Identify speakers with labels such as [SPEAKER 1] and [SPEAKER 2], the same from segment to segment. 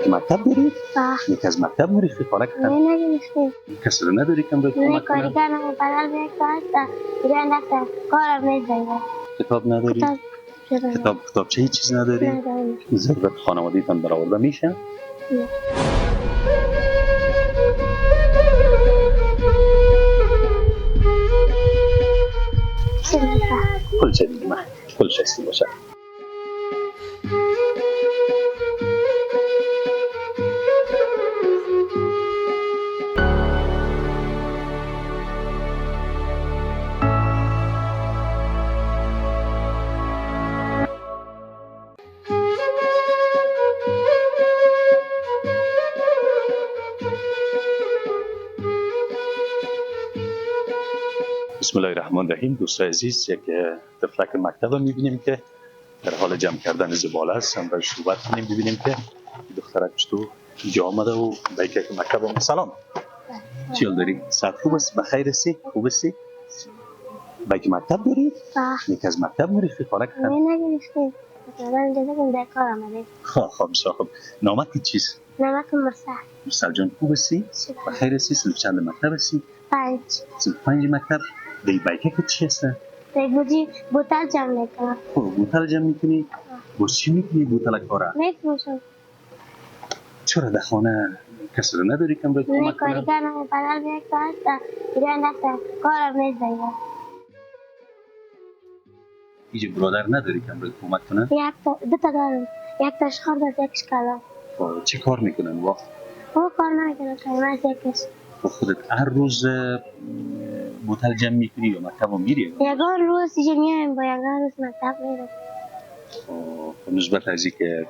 [SPEAKER 1] که مکتب داری؟
[SPEAKER 2] بله.
[SPEAKER 1] از مکتب میریختی خانه که
[SPEAKER 2] نه نگرفتیم.
[SPEAKER 1] کسی رو نداری که امروز
[SPEAKER 2] نه
[SPEAKER 1] کمک کنه؟
[SPEAKER 2] کارگرم بدل به یک ساعت دیگه انداختم کارم نیست دیگه.
[SPEAKER 1] کتاب نداری؟
[SPEAKER 2] کتاب شده
[SPEAKER 1] کتابچه هیچ چیز نداری؟
[SPEAKER 2] ندارم.
[SPEAKER 1] ضرورت خانوادیتان برآورده میشه؟
[SPEAKER 2] نه.
[SPEAKER 1] کل چه دیگه من کل شستی باشه. بسم الله الرحمن الرحیم. دوستان عزیز، یک طفلک مکتب میبینیم که در حال جمع کردن زباله است. هم باید صحبت کنیم ببینیم که دخترک چطور اینجا آمده و به یک مکتب آمده. سلام، چی حال داری؟ صحت خوب است؟ بخیر هستی؟ خوب هستی؟ به یک مکتب داری؟
[SPEAKER 2] بله.
[SPEAKER 1] یک از مکتب میریختی خانه که
[SPEAKER 2] نه نگرفتیم. مثلا اینجا بگم در کار آمده.
[SPEAKER 1] خب بسیار خوب. نامت چیست؟
[SPEAKER 2] نمک مرسل.
[SPEAKER 1] مرسل جان خوب هستی؟ بخیر هستی؟ صنف چند مکتب هستی؟
[SPEAKER 2] 5.
[SPEAKER 1] صنف 5 مکتب. دی بایکه که چی هست؟
[SPEAKER 2] بگویی بوتل جمع میکنم.
[SPEAKER 1] بوتل جمع میکنی؟ باز چی میکنی بوتل کاره؟
[SPEAKER 2] میفروشم.
[SPEAKER 1] چرا در خانه کسی رو نداری که امروز
[SPEAKER 2] نه
[SPEAKER 1] کمک کنه؟
[SPEAKER 2] کارگرم بدل به یک ساعت دیگه انداختم کارم نیست دیگه.
[SPEAKER 1] هیچ برادر نداری که امروز کمک کنه؟
[SPEAKER 2] دو تا دارم. یک تاش خورد است یکش کلا.
[SPEAKER 1] چه کار میکنن و؟
[SPEAKER 2] او کار نمیکنه که از یکش.
[SPEAKER 1] خودت هر روز بوتل جمع میکنی یا مکتب رو میری؟
[SPEAKER 2] یگان روز دیگه میایم با یگان روز مکتب میرم.
[SPEAKER 1] نسبت از که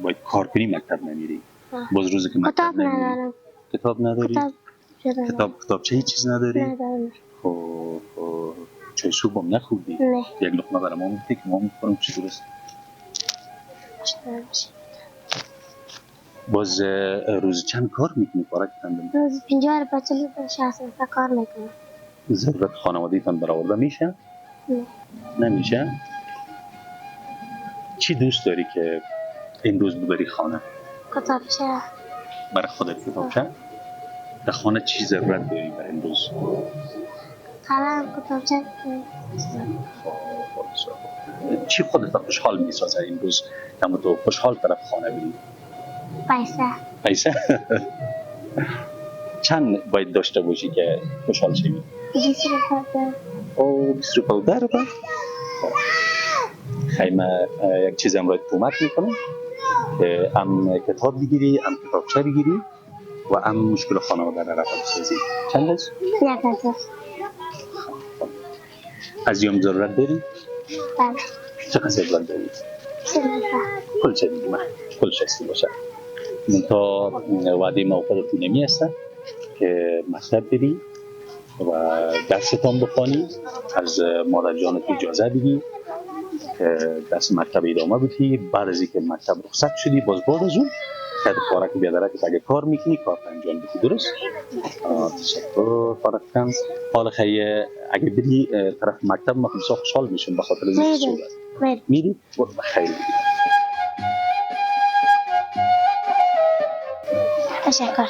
[SPEAKER 1] باید کار کنی مکتب نمیری. باز روزی که مکتب
[SPEAKER 2] کتاب
[SPEAKER 1] نمیری.
[SPEAKER 2] ندارم.
[SPEAKER 1] کتاب نداری؟ کتابچه هیچ چیز نداری؟
[SPEAKER 2] ندارم.
[SPEAKER 1] خب چای صبح هم نخوردی؟
[SPEAKER 2] نه.
[SPEAKER 1] یک لقمه برای ما میدی که ما میخورم چی درست؟ باز روز چند کار میکنی کارک کندم؟
[SPEAKER 2] روز 50 تا 40 تا 60 تا کار میکنم.
[SPEAKER 1] ضرورت خانوادیتان برآورده میشه؟
[SPEAKER 2] نه.
[SPEAKER 1] نمیشه؟ چی دوست داری که امروز ببری خانه؟
[SPEAKER 2] کتابچه.
[SPEAKER 1] برای خودت کتابچه؟ در خانه چی ضرورت داری برای امروز؟
[SPEAKER 2] قلم کتابچه.
[SPEAKER 1] چی خودت خوشحال میسازه امروز که تو خوشحال طرف خانه بری؟
[SPEAKER 2] پیسه.
[SPEAKER 1] چند باید داشته باشی که خوشحال شوی؟
[SPEAKER 2] 20 روپیه.
[SPEAKER 1] او 20 روپیه در با؟ خیمه یک چیز هم باید کمک میکنم که هم کتاب بگیری، هم کتابچه بگیری و هم مشکل خانواده را رفع بسازی. چند است؟
[SPEAKER 2] 1000.
[SPEAKER 1] از یوم ضرورت داری؟
[SPEAKER 2] بله.
[SPEAKER 1] چقدر ضرورت داری؟
[SPEAKER 2] 30 روپیه.
[SPEAKER 1] کل چه دیگه من کل شستی باشه. من تا وعده موقعیتی نمی هستم که مکتب بری و درستان بخوانی. از مادر جانت اجازه بگی که درس مکتب ادامه بدی. بعد از اینکه مکتب رخصت شدی باز بعد از اون که کارک بیادره که اگه کار میکنی کار انجام بدی. درست؟ تشکر فارقم. حال خیلی اگه بری طرف مکتب ما خوشحال میشم به خاطر این صحبت. میری؟ خیلی
[SPEAKER 2] تشکر.